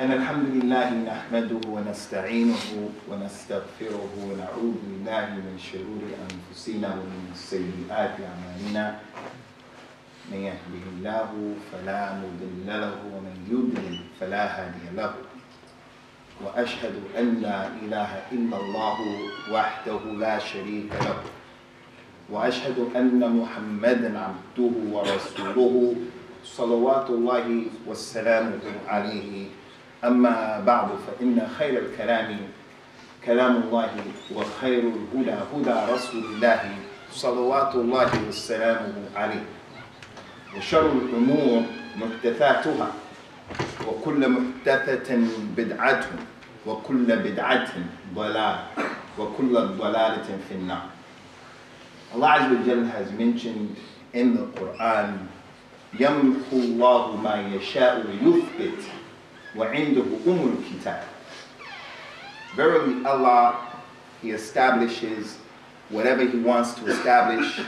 أن الحمد لله نحمده ونستعينه ونستغفره ونعوذ بالله من شرور أنفسنا ومن سيئات أعمالنا من يهده الله فلا مضل له ومن يضلل فلا هادي له وأشهد أن لا إله إلا الله وحده لا شريك له وأشهد أن محمدا عبده ورسوله صلوات الله والسلام عليه. أما بعد فإن خير الكلام كلام الله وخير الهدى هدى رسول الله صلوات الله والسلام عليه وشر الأمور محدثاتها وكل محدثة بدعة وكل بدعة ضلالة وكل ضلالة في النار. Allah Azza wa Jal has mentioned in the Quran, يَمْحُ اللَّهُ مَا يَشَاءُ وَيُثْبِتُ وَعِنْدَهُ الْكِتَابِ. Verily Allah, He establishes whatever He wants to establish,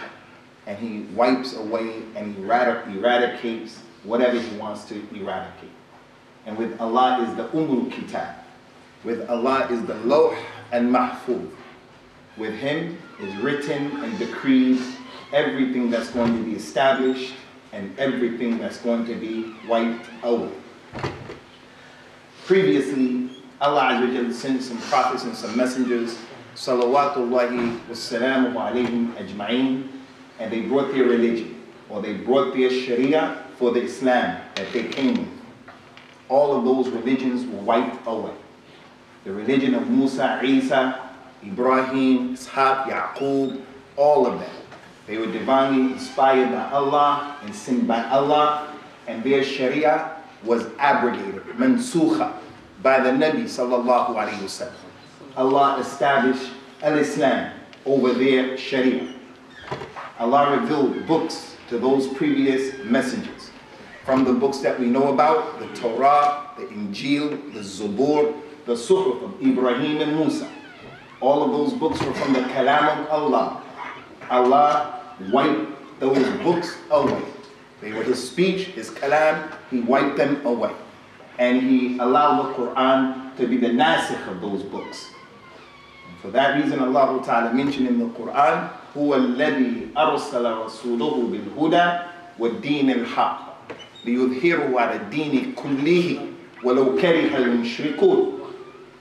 and He wipes away and He eradicates whatever He wants to eradicate. And with Allah is the Kitab. With Allah is the Lawh and Mahfuz. With Him is written and decreed everything that's going to be established and everything that's going to be wiped away. Previously, Allah Azza wa Jalla sent some prophets and some messengers, salawatullahi wassalamu alayhim ajma'in, and they brought their religion, or they brought their sharia for the Islam that they came with. All of those religions were wiped away. The religion of Musa, Isa, Ibrahim, Ishaq, Yaqub, all of them. They were divinely inspired by Allah and sent by Allah, and their sharia was abrogated, mansukha, by the Nabi sallallahu alayhi wa sallam. Allah established al-Islam over their sharia. Allah revealed books to those previous messengers. From the books that we know about, the Torah, the Injil, the Zabur, the Suhuf of Ibrahim and Musa. All of those books were from the Kalam of Allah. Allah wiped those books away. They were His speech, His Kalam, He wiped them away. And He allowed the Quran to be the nasikh of those books. And for that reason, Allah Ta'ala mentioned in the Quran, هُوَ الَّذِي أَرْسَلَ رَسُولُهُ بِالْهُدَى وَالدِّينِ الْحَقِّ لِيُظْهِرُهُ عَلَى الدِّينِ كُلِّهِ وَلَوْ كَرِهَ الْمُشْرِكُونَ.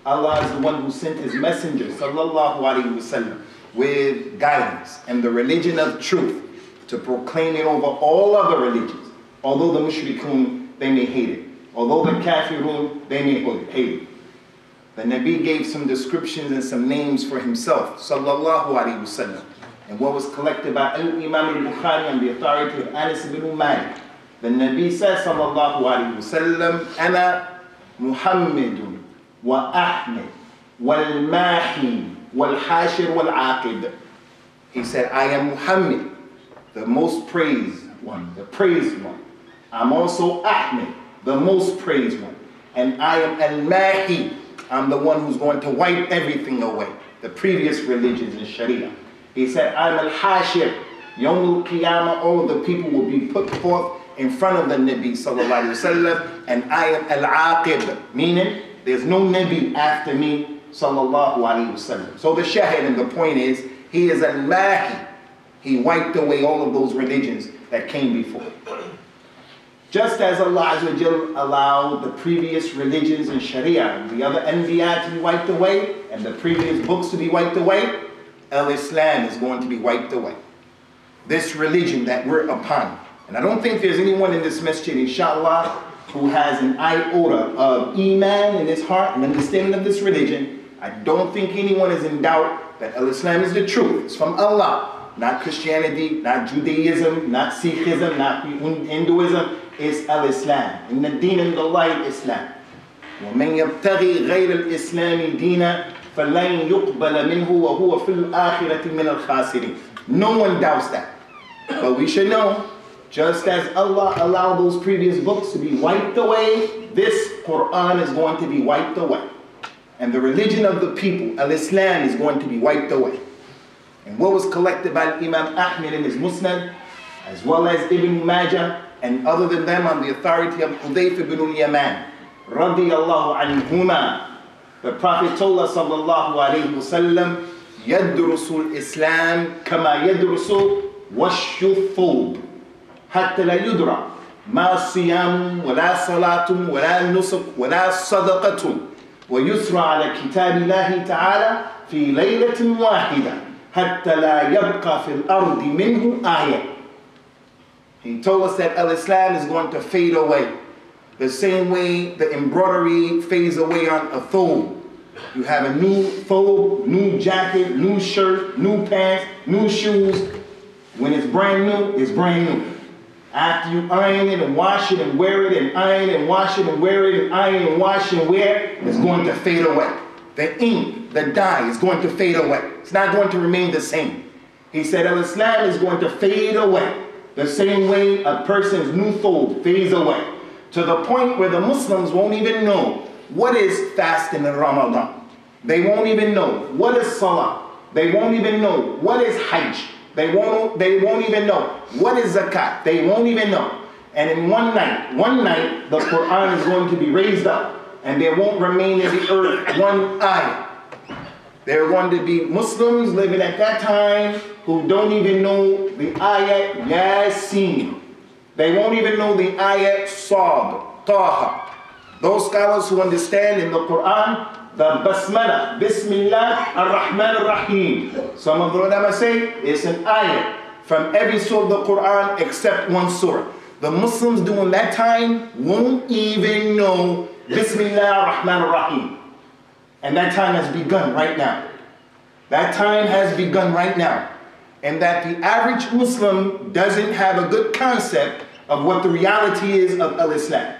Allah is the one who sent His messenger, sallallahu alayhi wa sallam, with guidance and the religion of truth to proclaim it over all other religions. Although the mushrikun, they may hate it. Although the kafirun, they may hate it. The Nabi gave some descriptions and some names for himself, sallallahu alayhi wa sallam. And what was collected by Imam al-Bukhari and the authority of Anas ibn Malik. The Nabi says, sallallahu alayhi wa sallam, Ana Muhammadun wa Ahmed wal Mahi wal Hashir wal Aqid. He said, I am Muhammad, the most praised one, the praised one. I'm also Ahmed, the most praised one. And I am Al-Mahi, I'm the one who's going to wipe everything away, the previous religions and Sharia. He said, I'm Al-Hashir, Yawm al-Qiyamah, all of the people will be put forth in front of the Nabi sallallahu alayhi wa sallam, and I am Al-Aqib, meaning there's no Nabi after me sallallahu alayhi wa sallam. So the shahid and the point is, he is Al-Mahi. He wiped away all of those religions that came before. Just as Allah Azza wa Jal allowed the previous religions and Sharia and the other Anbiya to be wiped away, and the previous books to be wiped away, Al-Islam is going to be wiped away. This religion that we're upon. And I don't think there's anyone in this masjid, inshallah, who has an iota of iman in his heart and understanding of this religion. I don't think anyone is in doubt that Al-Islam is the truth. It's from Allah. Not Christianity, not Judaism, not Sikhism, not Hinduism. It's Al-Islam. Inna ad-din inda Allahi al-Islam. وَمَنْ يَبْتَغِي غَيْرَ الْإِسْلَامِ دِينًا فَلَنْ يُقْبَلَ مِنْهُ وَهُوَ فِي الْآخِرَةِ مِنَ الْخَاسِرِينَ. No one doubts that. But we should know, just as Allah allowed those previous books to be wiped away, this Quran is going to be wiped away. And the religion of the people, Al-Islam, is going to be wiped away. And what was collected by Imam Ahmed in his Musnad, as well as Ibn Majah, and other than them on the authority of Hudayf ibn al-Yaman, radiyallahu anhuma. The Prophet told us, sallallahu alayhi wa sallam, يدرس الإسلام كما يدرس وش الثوب حتى لا يدرى ما صيام ولا صلاة ولا نسك ولا صدقة ويسرى على كتاب الله تعالى في ليلة واحدة حتى لا يبقى في الأرض منه آية. He told us that Al-Islam is going to fade away the same way the embroidery fades away on a thobe. You have a new thobe, new jacket, new shirt, new pants, new shoes. When it's brand new, it's brand new. After you iron it and wash it and wear it and iron and wash it and wear it and iron and wash and wear, it's going to fade away. The ink, the dye is going to fade away. It's not going to remain the same. He said Al-Islam is going to fade away the same way a person's new thobe fades away, to the point where the Muslims won't even know what is fasting in Ramadan. They won't even know what is Salah. They won't even know what is Hajj. They won't even know what is Zakat. They won't even know. And in one night, the Quran is going to be raised up, and there won't remain in the earth one ayah. There are going to be Muslims living at that time who don't even know the ayat Yasin. They won't even know the ayat Sad, Taha. Those scholars who understand in the Quran, the Basmala, Bismillah ar-Rahman ar-Rahim. Some of the ulama say it's an ayat from every surah of the Quran except one surah. The Muslims during that time won't even know Bismillah ar-Rahman ar-Rahim. And that time has begun right now. That time has begun right now. And that the average Muslim doesn't have a good concept of what the reality is of Al-Islam.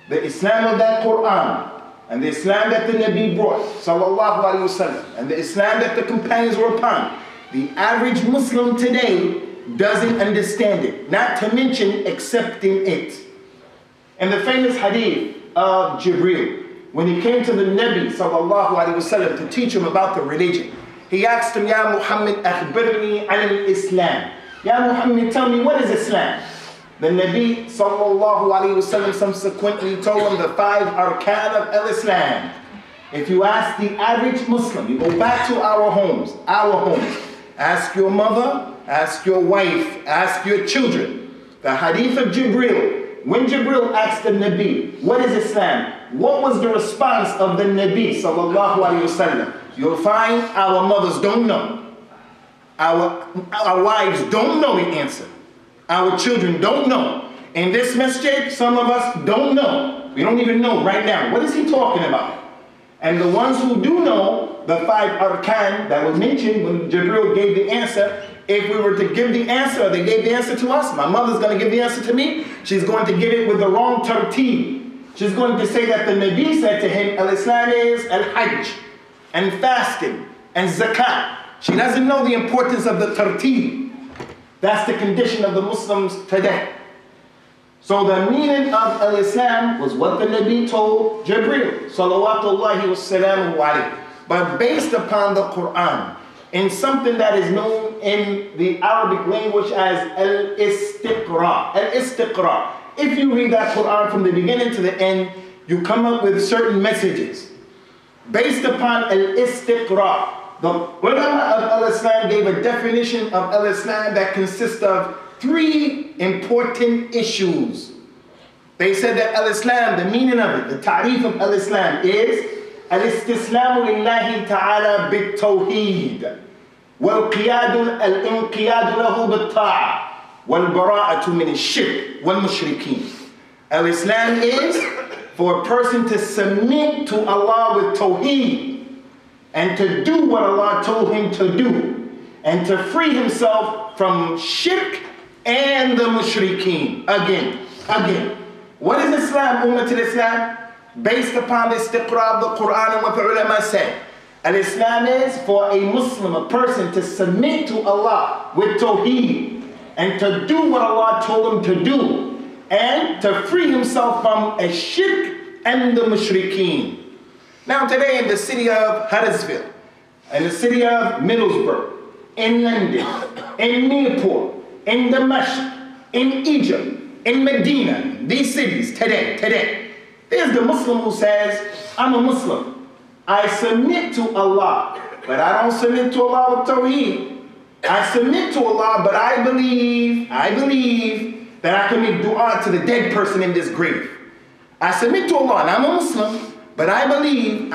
The Islam of that Quran, and the Islam that the Nabi brought, sallallahu alaihi wasallam, and the Islam that the companions were upon, the average Muslim today doesn't understand it, not to mention accepting it. And the famous hadith of Jibreel, when he came to the Nabi sallallahu alaihi wasallam to teach him about the religion, he asked him, Ya Muhammad, akhbirni al-Islam. Ya Muhammad, tell me, what is Islam? The Nabi sallallahu alaihi wasallam subsequently told him the 5 arkan of al-Islam. If you ask the average Muslim, you go back to our homes, ask your mother, ask your wife, ask your children. The hadith of Jibreel, when Jibreel asked the Nabi, what is Islam? What was the response of the Nabi sallallahu alaihi wasallam? You'll find our mothers don't know. Our wives don't know the answer. Our children don't know. In this masjid, some of us don't know. We don't even know right now. What is he talking about? And the ones who do know the 5 arkan that was mentioned when Jibreel gave the answer, if we were to give the answer, they gave the answer to us, my mother's going to give the answer to me, she's going to give it with the wrong tartib. She's going to say that the Nabi said to him, Al-Islam is al-Hajj, and fasting, and zakat. She doesn't know the importance of the tartib. That's the condition of the Muslims today. So the meaning of Al-Islam was what the Nabi told Jibreel, salawatullahi wassalamu alayhi. But based upon the Quran, in something that is known in the Arabic language as Al-Istiqra. Al-Istiqra. If you read that Quran from the beginning to the end, you come up with certain messages. Based upon Al-Istiqra, the ulama of Al-Islam gave a definition of Al-Islam that consists of 3 important issues. They said that Al-Islam, the meaning of it, the ta'rif of Al-Islam is Al-Istislamu lillahi ta'ala bit-Tawheed wal-Qiyadu al-Inqiyadu lahu bit-Ta'a wal-Bara'atu min al-Shirk wal-Mushrikeen. Al-Islam is for a person to submit to Allah with Tawheed, and to do what Allah told him to do, and to free himself from shirk and the mushrikeen. Again. What is Islam, Ummah al-Islam? Based upon the istiqra of the Quran and what the ulama said. Al-Islam is for a Muslim, a person, to submit to Allah with tawheed, and to do what Allah told him to do, and to free himself from a shirk and the mushrikeen. Now today in the city of Huddersfield, in the city of Middlesbrough, in London, in Newport, in Damascus, in Egypt, in Medina, these cities today, There's the Muslim who says, I'm a Muslim. I submit to Allah, but I don't submit to Allah with Tawheed. I submit to Allah, but I believe that I can make dua to the dead person in this grave. I submit to Allah, and I'm a Muslim, but I believe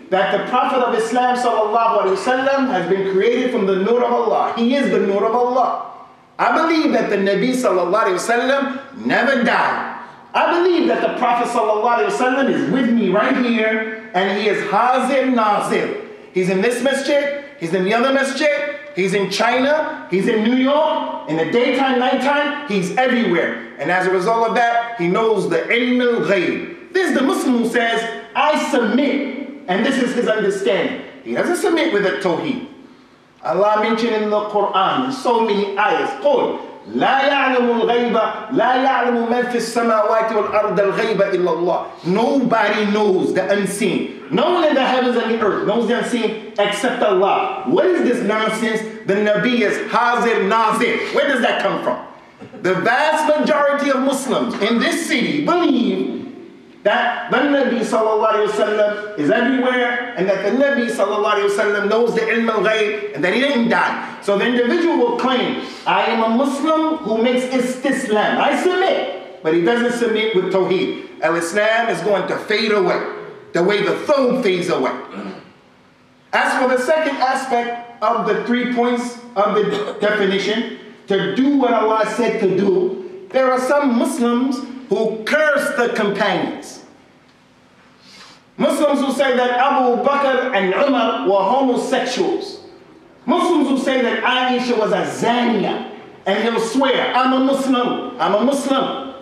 that the Prophet of Islam sallallahu alaihi wasallam has been created from the nur of Allah. He is the nur of Allah. I believe that the Nabi sallallahu alaihi wasallam never died. I believe that the Prophet sallallahu alaihi wasallam is with me right here, and he is hazir nazir. He's in this masjid, he's in the other masjid, he's in China, he's in New York, in the daytime, nighttime, he's everywhere. And as a result of that, he knows the ilm al-ghayb. This is the Muslim who says, I submit, and this is his understanding. He doesn't submit with a tawheed. Allah mentioned in the Quran, in so many ayahs, قُلْ لا يعلم الغيب لا يعلم من في السماوات والأرض الغيب إلا الله. Nobody knows the unseen. No one in the heavens and the earth knows the unseen except Allah. What is this nonsense? The Nabi is hazir nazir. Where does that come from? The vast majority of Muslims in this city believe that the Nabi sallallahu alayhi wasallam is everywhere, and that the Nabi sallallahu alayhi wasallam knows the ilm al-ghayb, and that he didn't die. So the individual will claim, I am a Muslim who makes istislam. I submit, but he doesn't submit with tawheed. Al-Islam is going to fade away, the way the thawb fades away. As for the second aspect of the 3 points of the definition, to do what Allah said to do, there are some Muslims who curse the companions. Muslims who say that Abu Bakr and Umar were homosexuals. Muslims who say that Aisha was a zania, and he'll swear, I'm a Muslim, I'm a Muslim.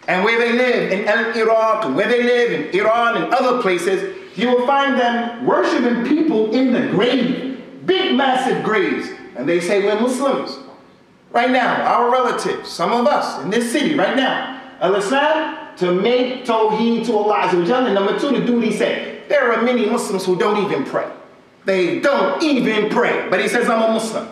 And where they live in Iraq, and where they live in Iran and other places, you will find them worshiping people in the grave, big massive graves, and they say we're Muslims. Right now, our relatives, some of us in this city right now, Al-Islam, to make tawheed to Allah Azza wa Jalla, and number 2, to do what he said. There are many Muslims who don't even pray. They don't even pray, but he says, I'm a Muslim.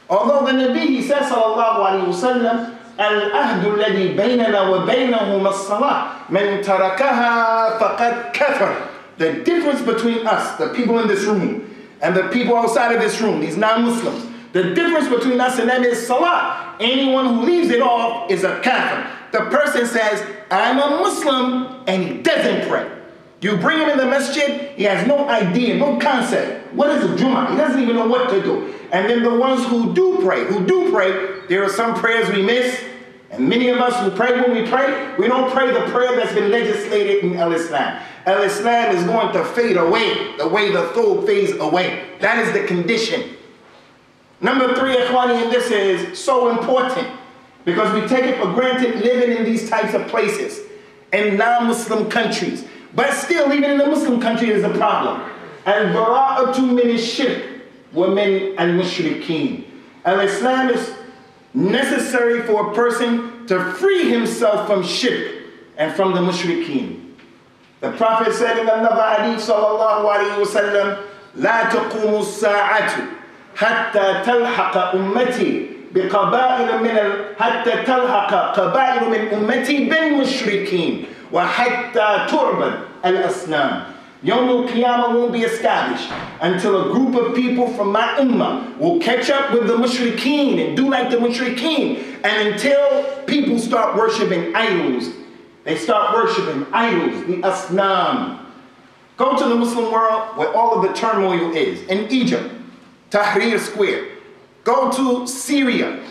Although the Nabi, he says, sallallahu alayhi wa sallam, al-ahdu alladhi baynana wa baynahum as-salah, man tarakaha faqad kafar. The difference between us, the people in this room, and the people outside of this room, these non-Muslims, the difference between us and them is salah. Anyone who leaves it off is a kafir. The person says, I'm a Muslim, and he doesn't pray. You bring him in the masjid, he has no idea, no concept. What is a Jummah? He doesn't even know what to do. And then the ones who do pray, there are some prayers we miss. And many of us who pray when we don't pray the prayer that's been legislated in Al-Islam. Al-Islam is going to fade away the way the thawb fades away. That is the condition. Number 3, Ikhwani, and this is so important because we take it for granted living in these types of places in non-Muslim countries. But still, even in the Muslim country, there's a problem. Al-bara'atu min ash-shirk wa min al-mushrikeen. Al-Islam is necessary for a person to free himself from shirk and from the mushrikeen. The Prophet said in another hadith, sallallahu alayhi wa sallam, la taqumu as-sa'atu hatta talhaqa ummati biqaba'il min hatta talhaqa qaba'il min ummati bil mushrikeen wa hatta tu'bad al-asnam. Yawm al-Qiyamah won't be established until a group of people from my ummah will catch up with the mushrikeen and do like the mushrikeen, and until people start worshiping idols. They start worshiping idols, the asnam. Go to the Muslim world where all of the turmoil is. In Egypt, Tahrir Square. Go to Syria.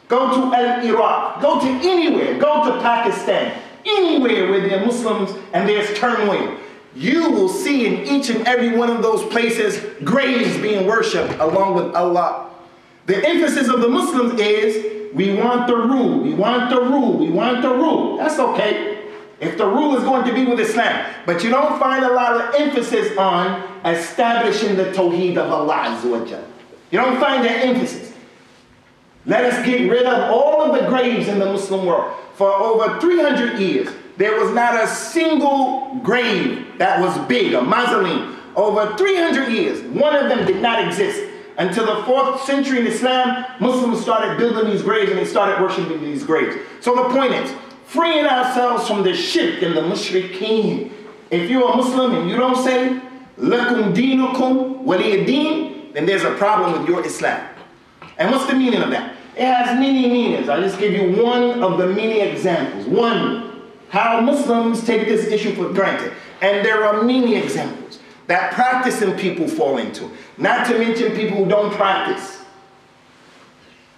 Go to Iraq. Go to anywhere. Go to Pakistan. Anywhere where there are Muslims and there's turmoil. You will see in each and every one of those places graves being worshipped along with Allah. The emphasis of the Muslims is, we want the rule, we want the rule, we want the rule. That's okay, if the rule is going to be with Islam. But you don't find a lot of emphasis on establishing the Tawheed of Allah Azza wa Jalla. You don't find that emphasis. Let us get rid of all of the graves in the Muslim world. For over 300 years, there was not a single grave that was big, a mausoleum. Over 300 years, one of them did not exist. Until the 4th century in Islam, Muslims started building these graves and they started worshiping these graves. So the point is, freeing ourselves from the shirk and the mushrikeen. If you're a Muslim and you don't say, lakum dinukum waliya deen, then there's a problem with your Islam. And what's the meaning of that? It has many meanings. I'll just give you one of the many examples. One, how Muslims take this issue for granted. And there are many examples that practicing people fall into. Not to mention people who don't practice.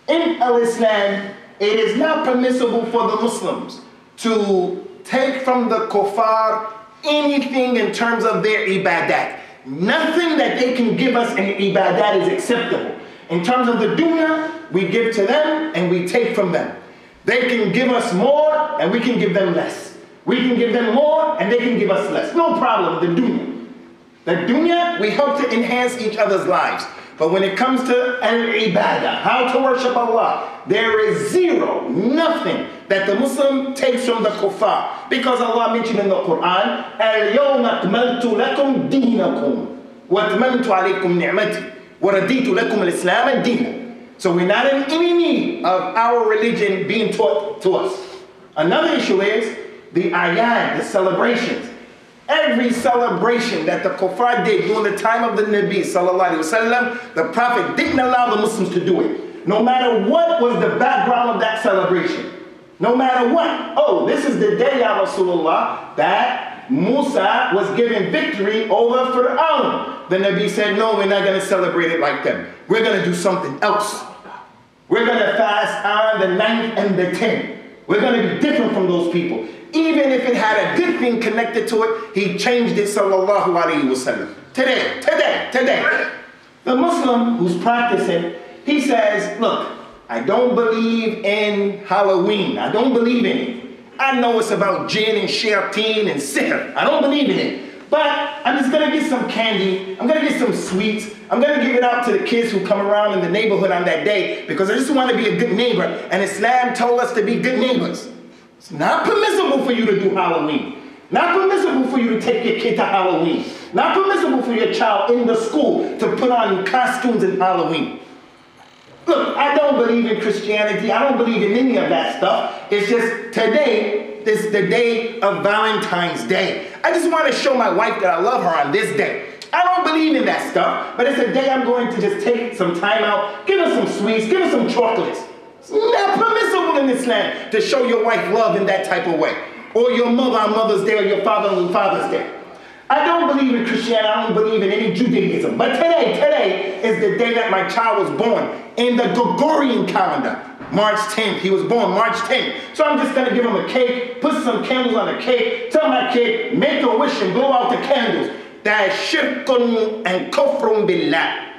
In Al-Islam, it is not permissible for the Muslims to take from the kuffar anything in terms of their ibadat. Nothing that they can give us in ibadat is acceptable. In terms of the dunya, we give to them and we take from them. They can give us more and we can give them less. We can give them more and they can give us less. No problem, the dunya. The dunya, we help to enhance each other's lives. But when it comes to al-ibadah, how to worship Allah, there is zero, nothing that the Muslim takes from the kuffar. Because Allah mentioned in the Quran, al-yawma akmaltu lakum deenakum wa atmamtu alaykum ni'mati wa raditu lakum al-islam deena. So we're not in any need of our religion being taught to us. Another issue is the ayat, the celebrations. Every celebration that the kuffar did during the time of the Nabi sallallahu alaihi wasallam, the Prophet didn't allow the Muslims to do it. No matter what was the background of that celebration. No matter what. Oh, this is the day, Ya Rasulullah, that Musa was given victory over Fir'aun. The Nabi said, no, we're not going to celebrate it like them. We're going to do something else. We're going to fast on the 9th and the 10th. We're going to be different from those people. Even if it had a good thing connected to it, he changed it, sallallahu alayhi wasallam. Today. The Muslim who's practicing, he says, look, I don't believe in Halloween. I don't believe in it. I know it's about jinn and shayateen and sihr. I don't believe in it. But I'm just going to get some candy. I'm going to get some sweets. I'm going to give it out to the kids who come around in the neighborhood on that day because I just want to be a good neighbor. And Islam told us to be good neighbors. It's not permissible for you to do Halloween. Not permissible for you to take your kid to Halloween. Not permissible for your child in the school to put on costumes in Halloween. Look, I don't believe in Christianity. I don't believe in any of that stuff. It's just today is the day of Valentine's Day. I just want to show my wife that I love her on this day. I don't believe in that stuff, but it's a day I'm going to just take some time out, give her some sweets, give her some chocolates. It's not permissible in Islam to show your wife love in that type of way. Or your mother on Mother's Day or your father on Father's Day. I don't believe in Christianity, I don't believe in any Judaism. But today is the day that my child was born in the Gregorian calendar. March 10th, he was born March 10th. So I'm just gonna give him a cake, put some candles on the cake, tell my kid, make a wish and blow out the candles. That's shirkun and kufrun billah.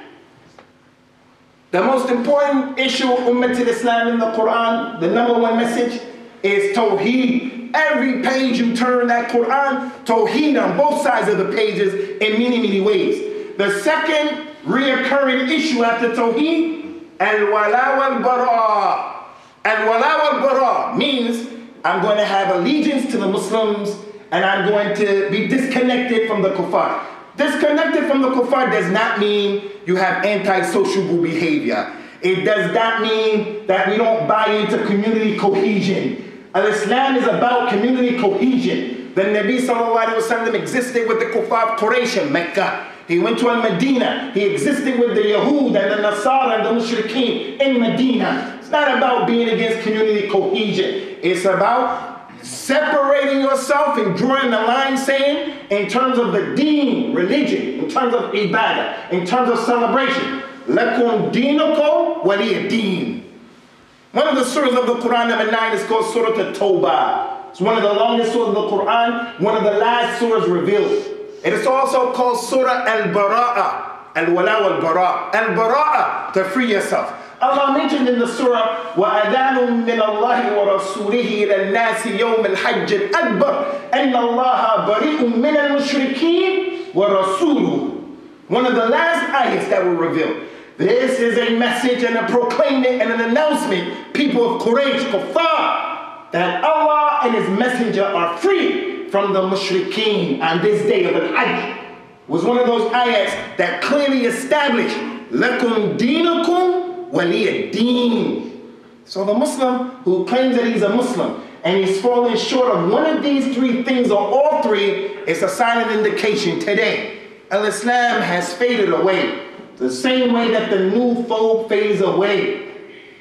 The most important issue of Ummah Islam in the Quran, the number one message, is Tawheed. Every page you turn that Quran, Tawheed on both sides of the pages in many, many ways. The second reoccurring issue after Tawheed, Al-Wala wal-Bara. Al-Wala wal-Bara means I'm going to have allegiance to the Muslims and I'm going to be disconnected from the kuffar. Disconnected from the kuffar does not mean you have antisocial behavior. It does not mean that we don't buy into community cohesion. Al-Islam is about community cohesion. The Nabi sallallahu alaihi wasallam existed with the kuffar Quraysh in Mecca. He went to Al-Medina. He existed with the Yahud and the Nasara and the Mushrikeen in Medina. It's not about being against community cohesion. It's about separating yourself and drawing the line saying, in terms of the deen, religion, in terms of ibadah, in terms of celebration, lakum dinukum waliya deen. One of the surahs of the Quran, number 9, is called Surah At-Tawbah. It's one of the longest surahs of the Quran, one of the last surahs revealed. It is also called Surah Al-Bara'a, Al-Wala wal-Bara'. Al-Bara'a, to free yourself. Allah mentioned in the surah, وَأَذَانٌ مِّنَ اللَّهِ وَرَسُولِهِ إِلَى النَّاسِ يَوْمَ الْحَجِّ الْأَكْبَرِ أَنَّ اللَّهَ بَرِيءٌ مِّنَ الْمُشْرِكِينَ وَرَسُولُهُ. One of the last ayahs that were revealed. This is a message and a proclaiming and an announcement, people of Quraysh, Kuffar, that Allah and His Messenger are free from the mushrikeen on this day of Al-Hajj. Was one of those ayats that clearly established, lakum dinukum waliya deen. So the Muslim who claims that he's a Muslim and he's falling short of one of these three things or all three, it's a silent indication today Al-Islam has faded away. The same way that the new fold fades away.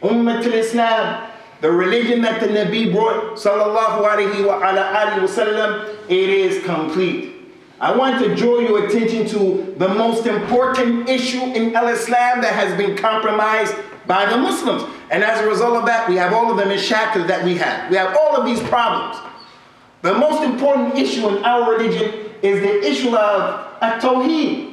Islam, the religion that the Nabi brought, sallallahu alayhi wa ala alihi wa sallam, it is complete. I want to draw your attention to the most important issue in Al-Islam that has been compromised by the Muslims. And as a result of that, we have all of them in shackles that we have. We have all of these problems. The most important issue in our religion is the issue of Tawheed.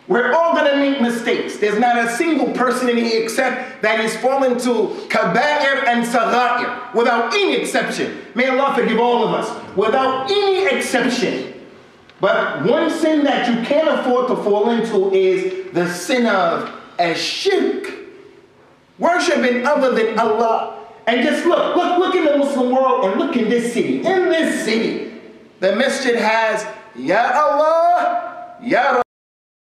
We're all going to make mistakes. There's not a single person in here except that he's fallen to kaba'ir and sagha'ir, without any exception. May Allah forgive all of us, without any exception. But one sin that you can't afford to fall into is the sin of shirk, worshiping other than Allah. And just look in the Muslim world and look in this city. In this city, the masjid has Ya Allah, Ya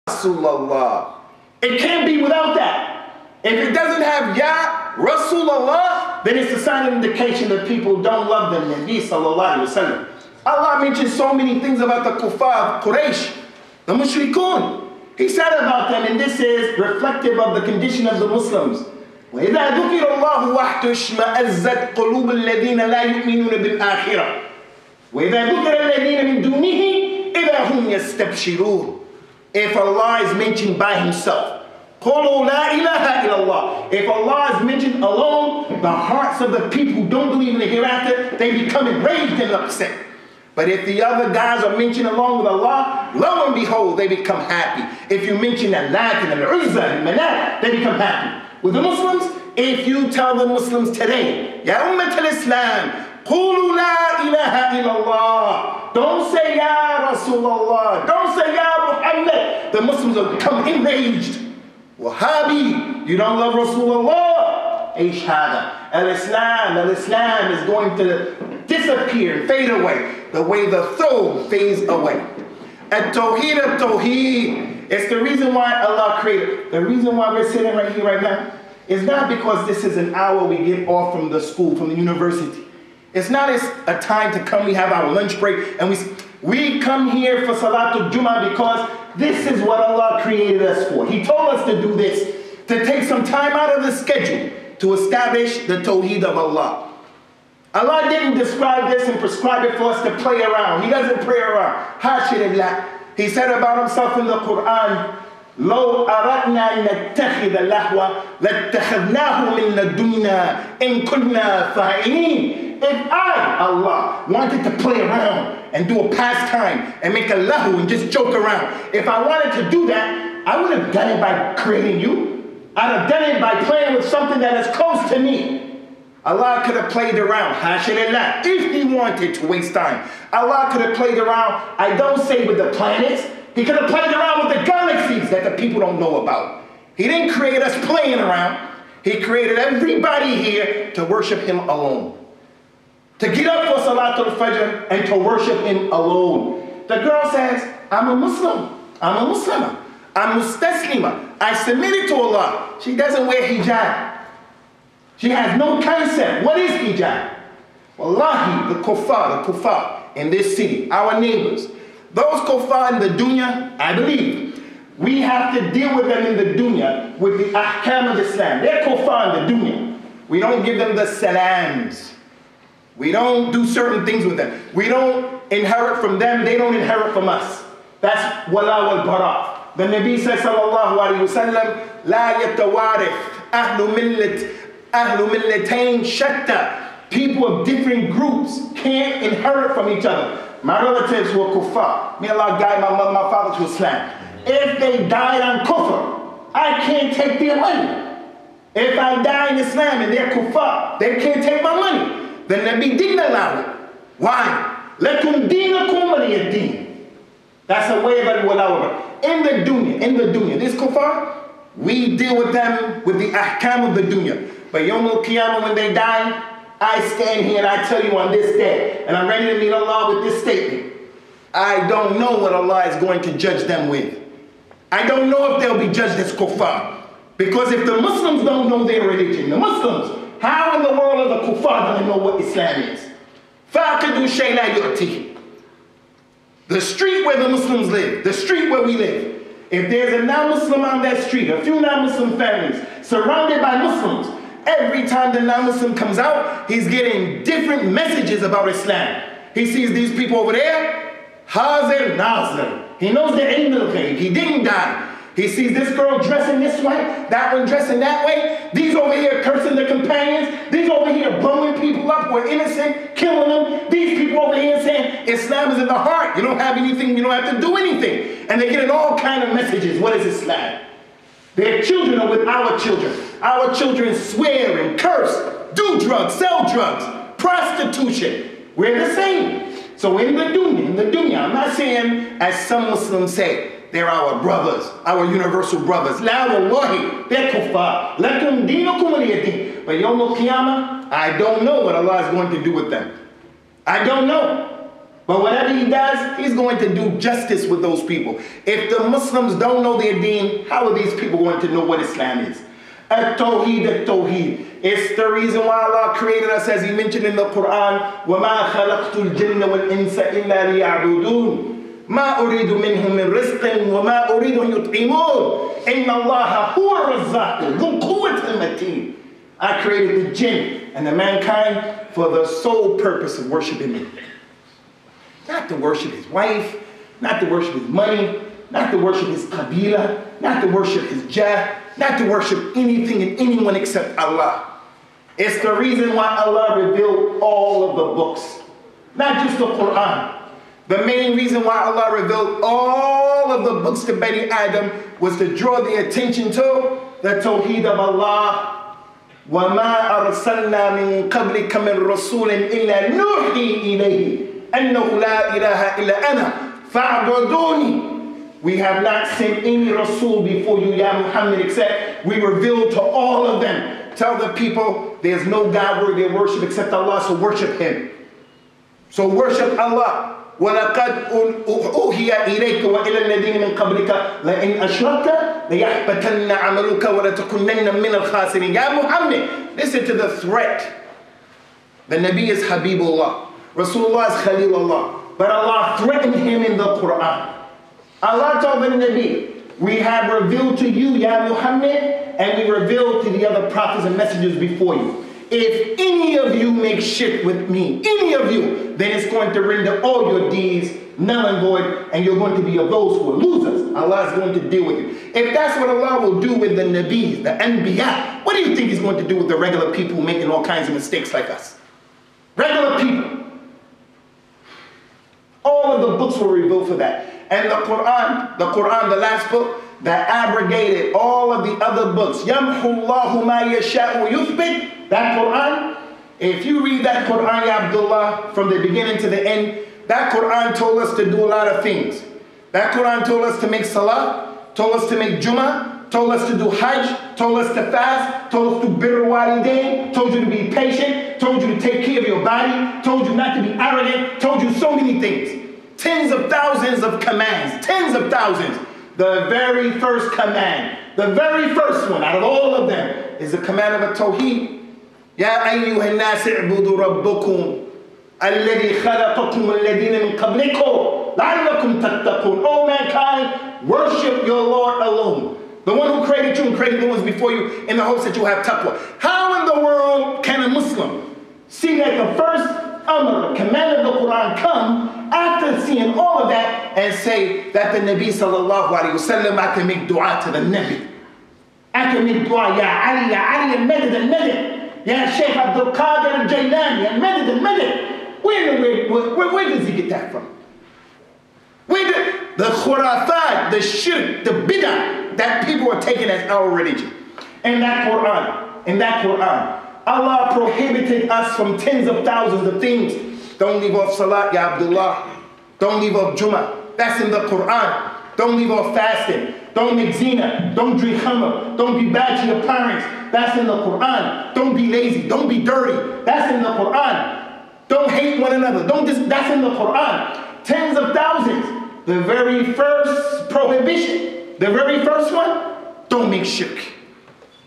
Rasulullah. It can't be without that. If it doesn't have Ya Rasulullah, then it's a sign of indication that people don't love the Nabi sallallahu alaihi wasallam. Allah mentions so many things about the kuffar, Quraysh, the mushrikun. He said about them, and this is reflective of the condition of the Muslims. وَإِذَا ذُكِرَ اللَّهُ وَحْدُ اشْمَأَزَّتْ قُلُوبُ الَّذِينَ لَا يُؤْمِنُونَ بِالْآخِرَةِ وَإِذَا ذُكِرَ الَّذِينَ مِن دُونِهِ إِذَا هُمْ يَسْتَبْشِرُونَ. If Allah is mentioned by Himself, قُولُوا لَا إِلَهَ إِلَّا اللَّهِ. If Allah is mentioned alone, the hearts of the people who don't believe in the hereafter, they become enraged and upset. But if the other guys are mentioned along with Allah, lo and behold, they become happy. If you mention Al-Lat and Al-Uzza and Manat, they become happy. With the Muslims, if you tell the Muslims today, Ya Ummat al-Islam, Qulu la ilaha illallah. Don't say Ya Rasulullah. Don't say Ya Muhammad. The Muslims will become enraged. Wahhabi, you don't love Rasulullah. Ishada. Al-Islam is going to disappear, fade away, the way the throne fades away. At-Tawheed, it's the reason why Allah created. The reason why we're sitting right here right now is not because this is an hour we get off from the school, from the university. It's not a time to come, we have our lunch break, and we come here for Salatul Jummah because this is what Allah created us for. He told us to do this, to take some time out of the schedule to establish the Tawheed of Allah. Allah didn't describe this and prescribe it for us to play around. He doesn't play around. Hashirullah. He said about Himself in the Quran, لو أردنا أن نتخذ اللهو لاتخذناه من لدنا إن كنا فاعلين. If I, Allah, wanted to play around and do a pastime and make a lahu and just joke around, if I wanted to do that, I would have done it by creating you. I'd have done it by playing with something that is close to me. Allah could have played around, hashalillah, if He wanted to waste time. Allah could have played around, I don't say with the planets, He could have played around with the galaxies that the people don't know about. He didn't create us playing around. He created everybody here to worship Him alone. To get up for Salatul Fajr and to worship Him alone. The girl says, I'm a Muslim. I'm a Muslimah. I'm mustaslima. I submitted to Allah. She doesn't wear hijab. She has no concept. What is hijab? Wallahi, the kuffar in this city, our neighbors, those kuffar in the dunya, I believe, we have to deal with them in the dunya with the ahkam of Islam. They're kuffar in the dunya. We don't give them the salams. We don't do certain things with them. We don't inherit from them. They don't inherit from us. That's wala wal bara. The Nabi says, sallallahu alayhi wa sallam, la yatawarif ahlu millatayn shatta. People of different groups can't inherit from each other. My relatives were kuffar. May Allah guide my mother, my father to Islam. If they died on kufr, I can't take their money. If I die in Islam and they're kuffar, they can't take my money. The Nabi didn't allow it. Why? Lakum deenakum waliya deen. That's a way of al-wala. In the dunya, this kuffar, we deal with them with the ahkam of the dunya. But Yawm al-Qiyamah, when they die, I stand here and I tell you on this day, and I'm ready to meet Allah with this statement. I don't know what Allah is going to judge them with. I don't know if they'll be judged as kuffar. Because if the Muslims don't know their religion, the Muslims, how in the world are the kuffar going to know what Islam is? فَاقِدُوا شَيْءٍ لَا يُؤْتِهِ. The street where the Muslims live, the street where we live. If there's a non-Muslim on that street, a few non-Muslim families surrounded by Muslims, every time the non-Muslim comes out, he's getting different messages about Islam. He sees these people over there, Hazir Nazir. He knows the ilm al-ghaib. He didn't die. He sees this girl dressing this way, that one dressing that way. These over here cursing their companions. These over here blowing people up who are innocent, killing them. These people over here saying Islam is in the heart. You don't have anything, you don't have to do anything. And they're getting all kind of messages. What is Islam? Their children are with our children. Our children swear and curse, do drugs, sell drugs, prostitution. We're the same. So in the dunya, I'm not saying, as some Muslims say, they're our brothers, our universal brothers. La wallahi, they're kuffar. Lakum deenukum waliyadeen. But yawm al-qiyamah, I don't know what Allah is going to do with them. I don't know. But whatever He does, He's going to do justice with those people. If the Muslims don't know their deen, how are these people going to know what Islam is? At-Tawheed, at-Tawheed. It's the reason why Allah created us, as He mentioned in the Quran, وَمَا خَلَقْتُ الْجِنَّ وَالْإِنسَ إِلَّا لِيَعْبُدُونَ ما أريد منهم من رزق وما أريد أن يطعمون إن الله هو الرزاق ذو القوة المتين. I created the jinn and the mankind for the sole purpose of worshiping me. Not to worship his wife, not to worship his money, not to worship his qabila, not to worship his jah, not to worship anything and anyone except Allah. It's the reason why Allah revealed all of the books, not just the Quran. The main reason why Allah revealed all of the books to Bani Adam was to draw the attention to the Tawheed of Allah. وَمَا أَرْسَلْنَا مِن قَبْلِكَ مِن رَسُولٍ إِلَّا نُوحِي إِلَيْهِ أَنَّهُ لَا إِلَهَ إِلَّا أَنَا فَاعْبُدُونِي. We have not sent any Rasul before you, Ya Muhammad, except we revealed to all of them. Tell the people there's no God worthy of worship except Allah, so worship Him. So worship Allah. وَلَقَدْ أُوحِيَ إِلَيْكَ وَإِلَى الَّذِينَ مِنْ قَبْلِكَ لَإِنْ أَشْرَكْتَ لَيَحْبَطَنَّ عَمَلُكَ وَلَتَكُونَنَّ مِنَ الْخَاسِرِينَ. Ya Muhammad, listen to the threat. The Nabi is Habibullah. Rasulullah is Khalilullah. But Allah threatened him in the Quran. Allah told the Nabi, we have revealed to you, Ya Muhammad, and we revealed to the other prophets and messengers before you. If any of you make shirk with me, any of you, then it's going to render all your deeds null and void, and you're going to be of those who are losers. Allah is going to deal with you. If that's what Allah will do with the Nabis, the Anbiya, what do you think He's going to do with the regular people making all kinds of mistakes like us? Regular people. All of the books were revealed for that. And the Quran, the last book, that abrogated all of the other books. يَمْحُ اللَّهُ مَا يَشَاءُ وَيُثْبِتُ. That Quran, if you read that Quran, Ya Abdullah, from the beginning to the end, that Quran told us to do a lot of things. That Quran told us to make salah, told us to make Jummah, told us to do Hajj, told us to fast, told us to birr walidain, told you to be patient, told you to take care of your body, told you not to be arrogant, told you so many things. Tens of thousands of commands, tens of thousands. The very first command, the very first one out of all of them is the command of a Tawheed. يا أيها الناس اعبدوا ربكم الذي خلقكم والذين من قبلكم لعلكم تتقون. O mankind, worship your Lord alone. The one who created you and created the ones before you in the hopes that you have taqwa. How in the world can a Muslim see that the first amr, command of the Quran come after seeing all of that and say that the Nabi sallallahu alayhi wa sallam, I can make dua to the Nabi. I can make dua, Ya Ali al-Madad al-Madad. Ya Shaykh Abdul Qadir al-Jailani, al-Madad al-Madad. Where does he get that from? The khurafat, the shirk, the bid'ah that people are taking as our religion. In that Quran, Allah prohibited us from tens of thousands of things. Don't leave off salat, Ya Abdullah. Don't leave off Jummah. That's in the Quran. Don't leave off fasting. Don't make zina. Don't drink khamr. Don't be bad to your parents. That's in the Quran. Don't be lazy. Don't be dirty. That's in the Quran. Don't hate one another. That's in the Quran. Tens of thousands. The very first prohibition. The very first one. Don't make shirk.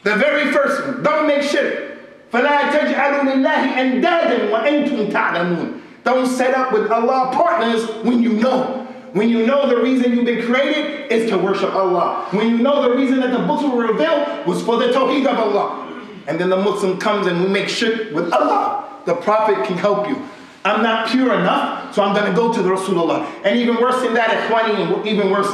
The very first one. Don't make shirk. فَلَا تَجْعَلُوا لِلَّهِ أَنْدَادًا وَأَنْتُمْ تَعْلَمُونَ. Don't set up with Allah partners when you know. When you know the reason you've been created is to worship Allah. When you know the reason that the books were revealed was for the Tawheed of Allah. And then the Muslim comes and we make shirk with Allah. The Prophet can help you. I'm not pure enough, so I'm going to go to the Rasulullah. And even worse than that, Ikhwani, even worse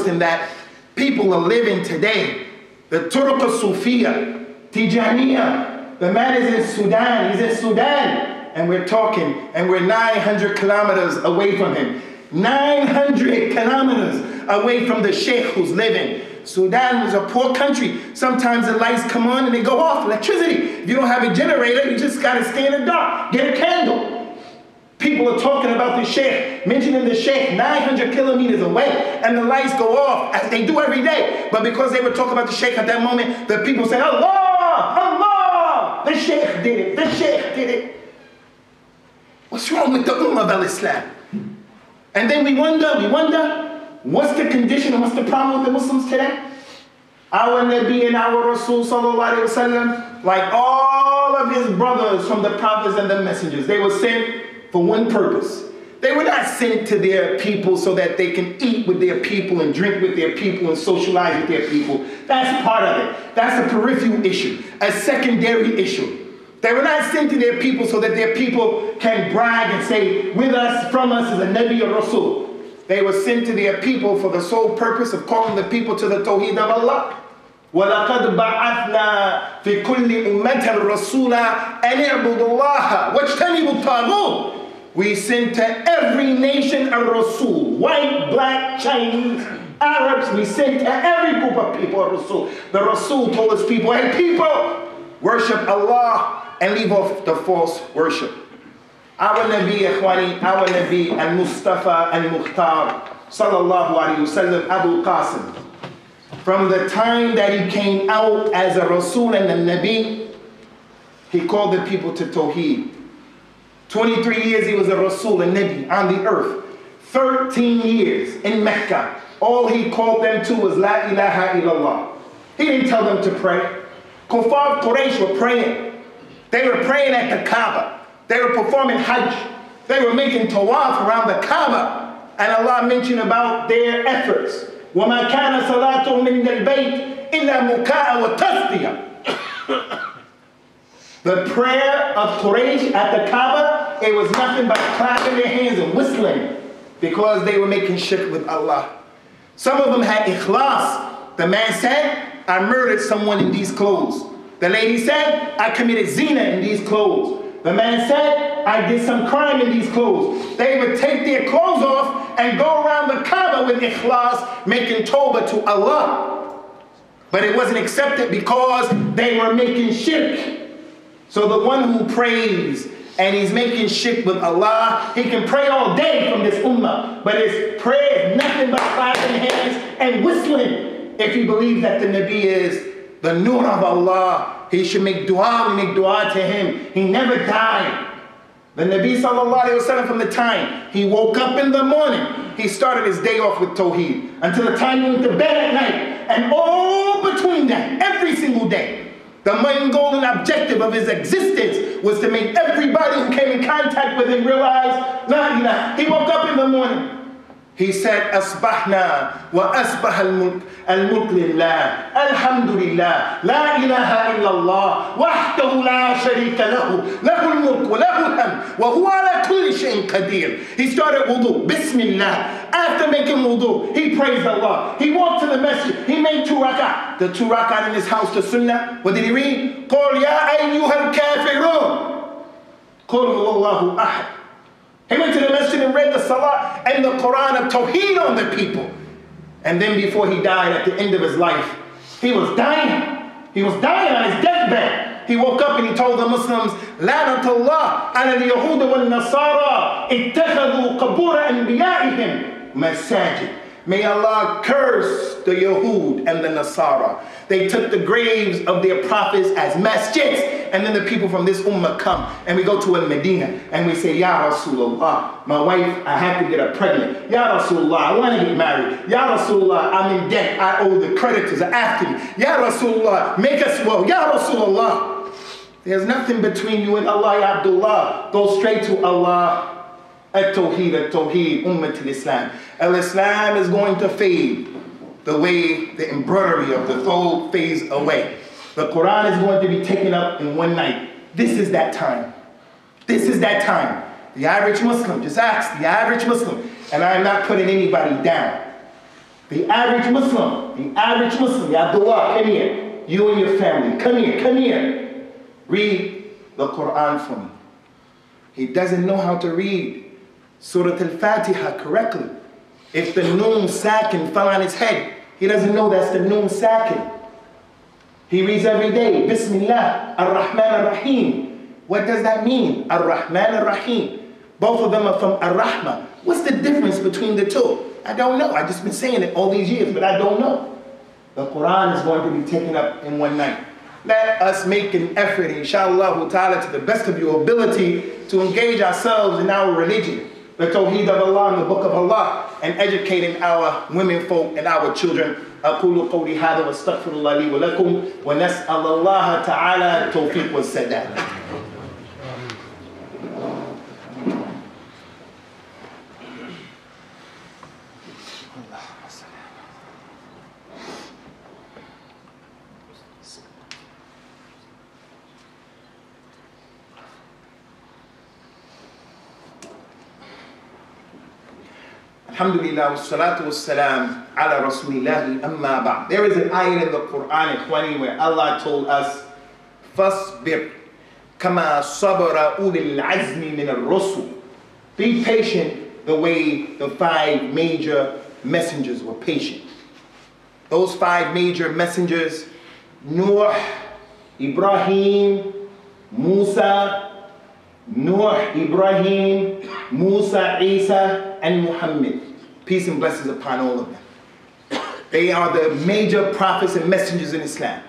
than that, people are living today. The Turq al-Sufiya, Tijaniya, the man is in Sudan, he's in Sudan. And we're talking, and we're 900 kilometers away from him. 900 kilometers away from the sheikh who's living. Sudan was a poor country. Sometimes the lights come on and they go off, electricity. If you don't have a generator, you just got to stay in the dark. Get a candle. People are talking about the sheikh, mentioning the sheikh 900 kilometers away, and the lights go off, as they do every day. But because they were talking about the sheikh at that moment, the people say, Allah, Allah, the sheikh did it, the sheikh did it. What's wrong with the Ummah of Al-Islam? And then we wonder, what's the condition and what's the problem with the Muslims today? Our Nabi and our Rasul sallallahu alayhi wa sallam, like all of his brothers from the prophets and the messengers, they were sent for one purpose. They were not sent to their people so that they can eat with their people and drink with their people and socialize with their people. That's part of it. That's a peripheral issue, a secondary issue. They were not sent to their people so that their people can brag and say, with us, from us is a Nabi or Rasul. They were sent to their people for the sole purpose of calling the people to the Tawheed of Allah. وَلَقَدْ بَعَثْنَا فِي كُلِّ أُمَّةٍ رَسُولًا أَنِ اعْبُدُوا اللَّهَ وَاجْتَنِبُوا الطَّاغُوتَ. We sent to every nation a Rasul. White, black, Chinese, Arabs. We sent to every group of people a Rasul. The Rasul told his people, hey people, worship Allah and leave off the false worship. Our Nabi, Ikhwani, our Nabi, Al-Mustafa, Al-Mukhtar, sallallahu alayhi wasallam, Abu Qasim. From the time that he came out as a Rasul and a Nabi, he called the people to Tawheed. 23 years he was a Rasul and Nabi on the earth. 13 years in Mecca. All he called them to was La ilaha illallah. He didn't tell them to pray. Kuffar Quraysh were praying. They were praying at the Kaaba. They were performing Hajj. They were making tawaf around the Kaaba. And Allah mentioned about their efforts. وَمَا كَانَ صَلَاتُهُمْ مِنَ الْبَيْتِ إِلَّا مُكَاءً وَتَصْدِيًا. The prayer of Quraysh at the Kaaba, it was nothing but clapping their hands and whistling because they were making shirk with Allah. Some of them had Iklas. The man said, I murdered someone in these clothes. The lady said, I committed zina in these clothes. The man said, I did some crime in these clothes. They would take their clothes off and go around the Kaaba with Ikhlas, making tawbah to Allah. But it wasn't accepted because they were making shirk. So the one who prays and he's making shirk with Allah, he can pray all day from this ummah. But his prayer is nothing but clapping hands and whistling. If he believes that the Nabi is the nur of Allah, he should make dua. We make dua to him. He never died. The Nabi sallallahu alayhi wa sallam, from the time he woke up in the morning, he started his day off with Tawheed until the time he went to bed at night. And all between that, every single day, the main goal and objective of his existence was to make everybody who came in contact with him realize, la ilaha. He woke up in the morning. He said, Asbahna wa asbah al-mulk lillah, alhamdulillah, la ilaha illallah, wahdahu la sharika lahu, lahu al-mulk wa lahu al-hamd, wa huwa ala kulli shay'in qadir. He started wudu, bismillah. After making wudu, he praised Allah. He walked to the masjid. He made 2 rak'ah. The 2 rak'ah in his house, the sunnah. What did he read? Qul ya ayyuhal kafirun. Qul huwallahu ahad. He went to the masjid and read the salah and the Quran of Tawheed on the people. And then before he died, at the end of his life, he was dying. He was dying on his deathbed. He woke up and he told the Muslims, La'natullah ala al-Yahud wal-Nasara ittakhadhu qabura anbiya'ihim masajid. May Allah curse the Yahud and the Nasara. They took the graves of their prophets as masjids. And then the people from this ummah come and we go to Medina and we say, Ya Rasulullah, my wife, I have to get her pregnant. Ya Rasulullah, I want to get married. Ya Rasulullah, I'm in debt. I owe the creditors are after me. Ya Rasulullah, make us well. Ya Rasulullah. There's nothing between you and Allah, ya Abdullah. Go straight to Allah. At-Tawheed, At-Tawheed, Ummat al-Islam. Al-Islam is going to fade the way the embroidery of the thobe fades away. The Quran is going to be taken up in one night. This is that time. This is that time. The average Muslim, just ask the average Muslim, and I am not putting anybody down. The average Muslim, ya Abdullah, come here. You and your family, come here. Read the Quran for me. He doesn't know how to read Surah Al-Fatiha correctly. If the noon sakin fell on his head, he doesn't know that's the noon sakin. He reads every day, Bismillah, Ar-Rahman Ar-Rahim. What does that mean? Ar-Rahman Ar-Rahim. Both of them are from Ar-Rahman. What's the difference between the two? I don't know. I've just been saying it all these years, but I don't know. The Quran is going to be taken up in one night. Let us make an effort, inshallah ta'ala, to the best of your ability to engage ourselves in our religion, the Tawheed of Allah and the Book of Allah, and educating our women folk and our children. أقول قولي هذا واستغفر الله لي ولكم ونسأل الله تعالى التوفيق والسداد. Alhamdulillah, wassalatu wassalam ala rasulillahi amma ba'd. There is an ayah in the Quran 20 where Allah told us, Fasbir kama sabara ulil azmi min ar-rusul. Be patient the way the 5 major messengers were patient. Those 5 major messengers, Nuh, Ibrahim, Musa, Musa, Isa, and Muhammad. Peace and blessings upon all of them. They are the major prophets and messengers in Islam.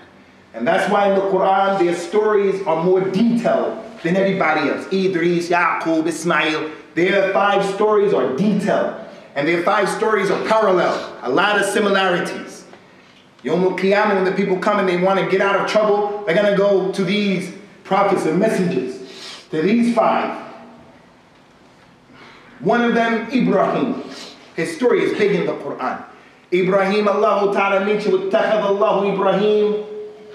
And that's why in the Quran, their stories are more detailed than everybody else. Idris, Yaqub, Ismail. Their 5 stories are detailed. And their 5 stories are parallel. A lot of similarities. Yawm al-Qiyamah, when the people come and they want to get out of trouble, they're going to go to these prophets and messengers. To these 5. One of them, Ibrahim. His story is big in the Quran. Ibrahim, Allah Ta'ala mentioned, وَاتَّخَذَ اللَّهُ Ibrahim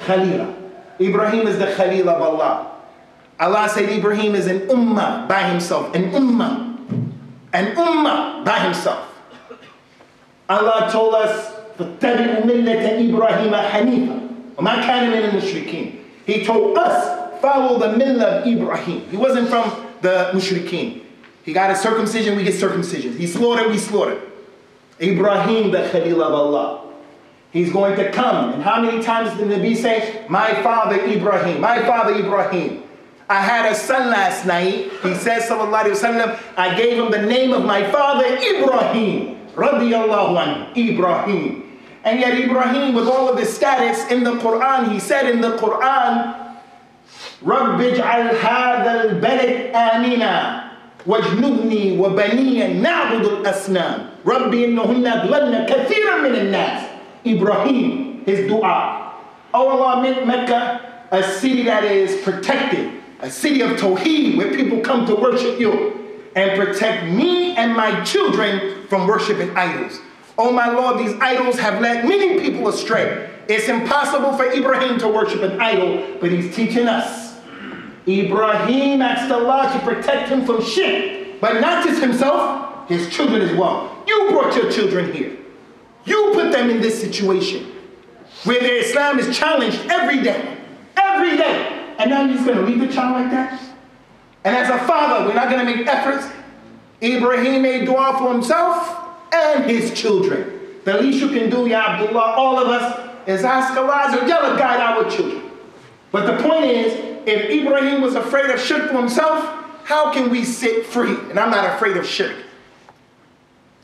Khalila. Ibrahim is the Khalil of Allah. Allah said Ibrahim is an ummah by himself. An ummah by himself. Allah told us, فَاتَّبِعُوا مِلَّةَ إِبْرَاهِيمَ حَنِيفًا وَمَا كَانَ مِنَ الْمُشْرِكِينَ. He told us, follow the millah of Ibrahim. He wasn't from the mushrikeen. He got a circumcision, we get circumcision. He slaughtered, we slaughtered. Ibrahim, the Khalil of Allah. He's going to come. And how many times did the Nabi say, my father Ibrahim, my father Ibrahim. I had a son last night. He says, sallallahu alayhi wa sallam, I gave him the name of my father Ibrahim. Radiyallahu anhu, Ibrahim. And yet Ibrahim, with all of his status in the Quran, he said in the Quran, رَبِّ اجْعَلْ هَذَا الْبَلَدْ آمِنًا وَاجْنُبْنِي وَبَنِيَ نَعْبُدُ الْأَصْنَامِ رَبِّ إِنَّهُنَّ أَضْلَلْنَ كَثِيرًا مِنَ النَّاسِ. Ibrahim, his dua. Oh Allah, make Mecca a city that is protected, a city of Tawheed, where people come to worship you, and protect me and my children from worshiping idols. Oh my Lord, these idols have led many people astray. It's impossible for Ibrahim to worship an idol, but he's teaching us. Ibrahim asked Allah to protect him from shirk, but not just himself, his children as well. You brought your children here. You put them in this situation where their Islam is challenged every day. Every day. And now you're just going to leave the child like that? And as a father, we're not going to make efforts. Ibrahim made dua for himself and his children. The least you can do, Ya Abdullah, all of us, is ask Allah to guide our children. But the point is, if Ibrahim was afraid of shirk for himself, how can we sit free? And I'm not afraid of shirk.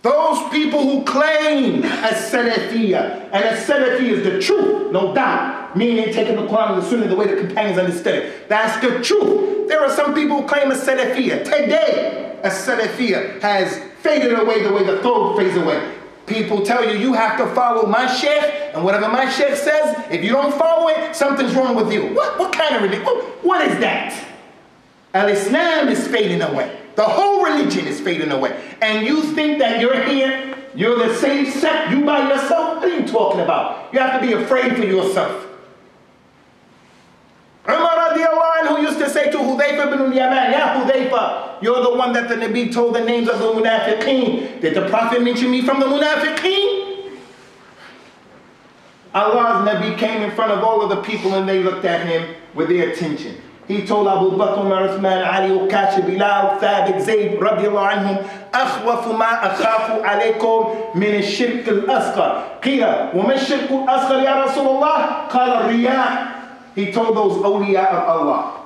Those people who claim as-Salafiyya, and as-Salafi is the truth, no doubt, meaning taking the Quran and the Sunnah the way the companions understood it. That's the truth. There are some people who claim as-Salafiyya. Today, as-Salafiyya has faded away the way the thobe fades away. People tell you, you have to follow my sheikh, and whatever my sheikh says, if you don't follow it, something's wrong with you. What kind of religion? What is that? Al-Islam is fading away. The whole religion is fading away. And you think that you're here, you're the same sect, you by yourself? What are you talking about? You have to be afraid for yourself. Umar radiallahu anhu used to say to Hudayfa ibn al-Yaman, Ya Hudayfa, you're the one that the Nabi told the names of the munafiqeen. Did the Prophet mention me from the munafiqeen? Allah's Nabi came in front of all of the people and they looked at him with their attention. He told Abu Bakr, Umar, Uthman, Ali, Uqash, Bilal, Thabit, Zayd, radiallahu anhum, أخوف ما أخاف عليكم من الشرك الأصغر. قيل وما الشرك الأصغر يا رسول الله؟ قال الرياء. He told those awliya of Allah,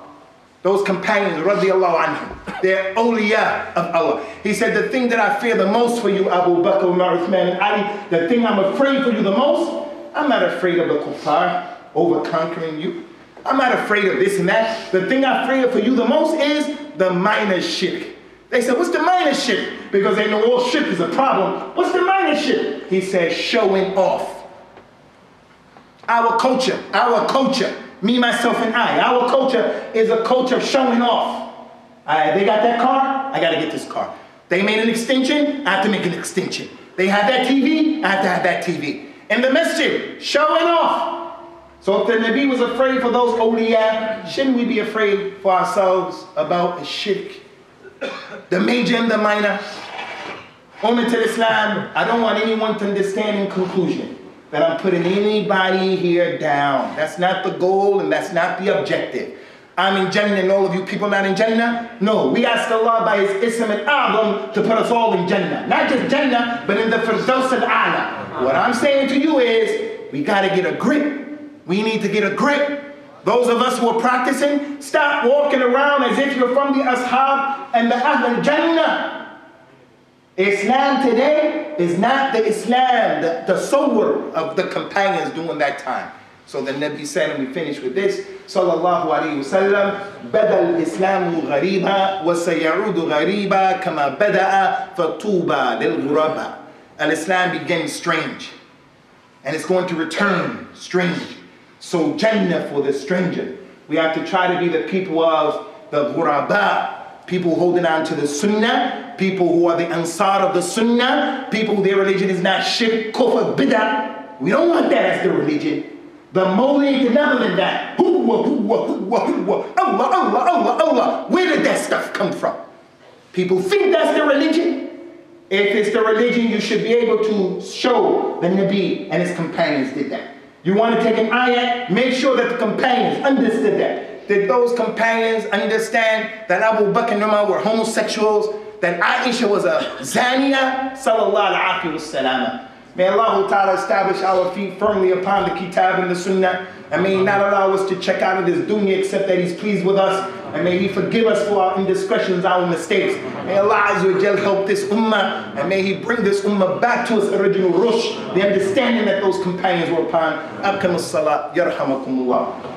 those companions, radiallahu anhum, they're awliya of Allah. He said, the thing that I fear the most for you, Abu Bakr, Umar, Uthman, and Ali, the thing I'm afraid for you the most, I'm not afraid of the kuffar over-conquering you. I'm not afraid of this and that. The thing I fear for you the most is the minor shirk. They said, what's the minor shirk? Because they know all shirk is a problem. What's the minor shirk? He said, showing off. Our culture, me, myself, and I, our culture is a culture of showing off. They got that car, I got to get this car. They made an extension, I have to make an extension. They had that TV, I have to have that TV. In the masjid, showing off. So if the Nabi was afraid for those awliya, shouldn't we be afraid for ourselves about the shirk? The major and the minor. Ummah al-Islam, I don't want anyone to understand in conclusion that I'm putting anybody here down. That's not the goal and that's not the objective. I'm in Jannah and all of you people not in Jannah. No, we ask Allah by His Ism al-A'zam to put us all in Jannah. Not just Jannah, but in the Firdaus al-A'la. What I'm saying to you is, we got to get a grip. We need to get a grip. Those of us who are practicing, stop walking around as if you're from the Ashab and the Ahl al-Jannah. Islam today is not the Islam, the tasawwur of the companions during that time. So the Nabi said, and we finish with this, Sallallahu Alaihi Wasallam, Bada al-Islamu ghariba, wa sayaudu ghariba, kama bada'a, fatuba lil-ghuraba. Al-Islam began strange, and it's going to return strange. So Jannah for the stranger. We have to try to be the people of the ghuraba, people holding on to the sunnah, people who are the ansar of the sunnah, people their religion is not shirk, kufr, bid'ah. We don't want that as the religion. The mawlid is never than that. Allah, Allah, Allah, Allah. Where did that stuff come from? People think that's the religion. If it's the religion, you should be able to show the Nabi and his companions did that. You want to take an ayat, make sure that the companions understood that. Did those companions understand that Abu Bakr and Umar were homosexuals? That Aisha was a zaniya? Sallallahu alayhi wa sallam. May Allah Ta'ala establish our feet firmly upon the kitab and the sunnah. And may He not allow us to check out of this dunya except that He's pleased with us. And may He forgive us for our indiscretions, our mistakes. May Allah Azza wa Jal help this ummah. And may He bring this ummah back to its original rush. The understanding that those companions were upon. Aqim as-salat. Yarhamakumullah.